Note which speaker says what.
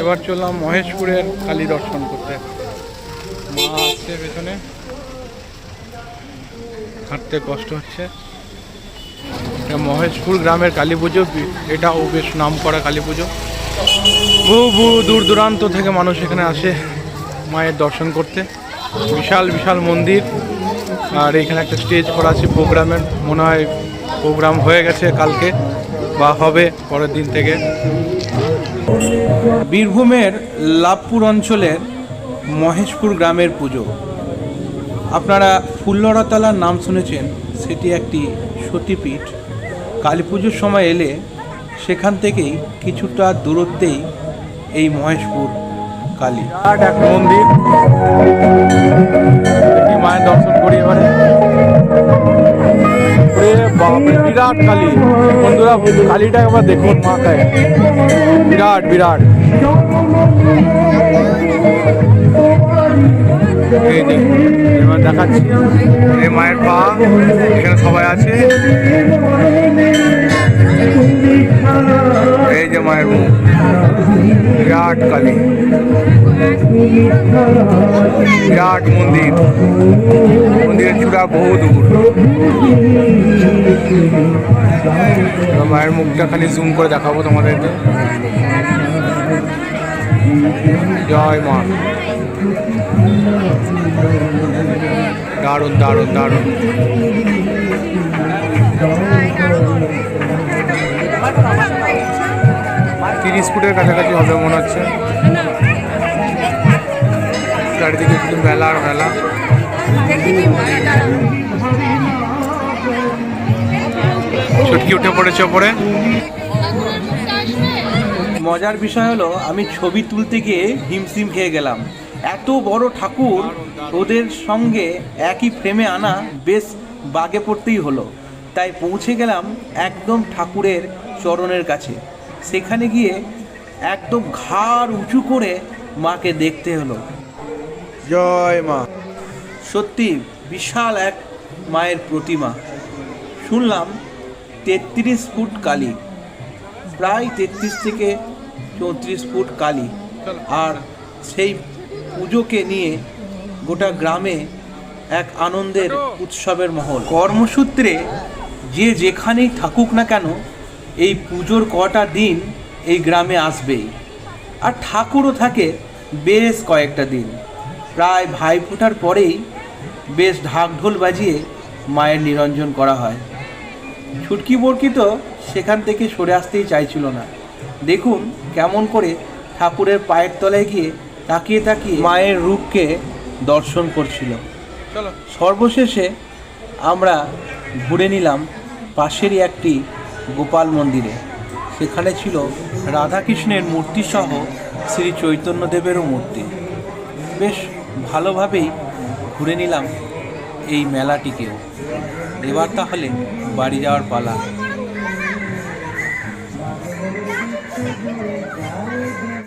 Speaker 1: এবার চললাম মহেশপুরের কালী দর্শন করতে। মা আসছে পেছনে, হাঁটতে কষ্ট হচ্ছে। মহেশপুর গ্রামের কালী পুজো, এটাও বেশ নাম করা কালী পুজো। বহু বহু দূর দূরান্ত থেকে মানুষ এখানে আসে মায়ের দর্শন করতে। বিশাল বিশাল মন্দির, আর এখানে একটা স্টেজ করা আছে প্রোগ্রামের। মনে হয় প্রোগ্রাম হয়ে গেছে কালকে বা হবে পরের দিন থেকে। বীরভূমের লাভপুর অঞ্চলের মহেশপুর গ্রামের পুজো। আপনারা ফুল্লরাতলার নাম শুনেছেন, সেটি একটি সতীপীঠ। কালী পুজোর সময় এলে সেখান থেকেই কিছুটা দূরত্বেই এই মহেশপুর কালী। এক মন্দির, মায়ের দর্শন করি এবারে। বিরাট কালী বন্ধুরা, কালীটা একবার দেখুন, মাথায় বিরাট বিরাট। এই দেখুন, এবার দেখাচ্ছি এই মায়ের পা, এখানে সবাই আছে। এই যে মায়ের মুখ, বিরাট কালী, বিরাট মন্দির। মন্দিরের চূড়া বহু দূর। মায়ের মুখটা খালি জুম করে দেখাবো তোমাদেরকে। জয় মা। দারুণ দারুণ দারুণ। 30 ফুটের কাছাকাছি হবে মনে হচ্ছে। চারিদিকে শুধু মেলা আর মেলা। ছুটকি উঠে পড়েছে ওপরে। মজার বিষয় হলো, আমি ছবি তুলতে গিয়ে হিমশিম খেয়ে গেলাম। এত বড় ঠাকুর ওদের সঙ্গে একই ফ্রেমে আনা বেশ বাগে পড়তেই হলো। তাই পৌঁছে গেলাম একদম ঠাকুরের চরণের কাছে। সেখানে গিয়ে একদম ঘাড় উঁচু করে মাকে দেখতে হলো। জয় মা। সত্যি বিশাল এক মায়ের প্রতিমা। শুনলাম 33 ফুট কালী, প্রায় 33 থেকে 34 ফুট কালী। আর সেই পুজোকে নিয়ে গোটা গ্রামে এক আনন্দের উৎসবের মহল। কর্মসূত্রে যে যেখানেই থাকুক না কেন, এই পুজোর কটা দিন এই গ্রামে আসবেই। আর ঠাকুরও থাকে বেশ কয়েকটা দিন। প্রায় ভাইফোঁটার পরেই বেশ ঢাকঢোল বাজিয়ে মায়ের নিরঞ্জন করা হয়। ছুটকি বরকি তো সেখান থেকে সরে আসতেই চাইছিল না। দেখুন কেমন করে ঠাকুরের পায়ের তলায় গিয়ে তাকিয়ে তাকিয়ে মায়ের রূপকে দর্শন করছিল। সর্বশেষে আমরা ঘুরে নিলাম পাশেরই একটি গোপাল মন্দিরে। সেখানে ছিল রাধাকৃষ্ণের মূর্তি সহ শ্রী চৈতন্যদেবেরও মূর্তি। বেশ ভালোভাবেই ঘুরে নিলাম এই মেলাটিকেও। এবার তাহলে বাড়ি যাওয়ার পালা।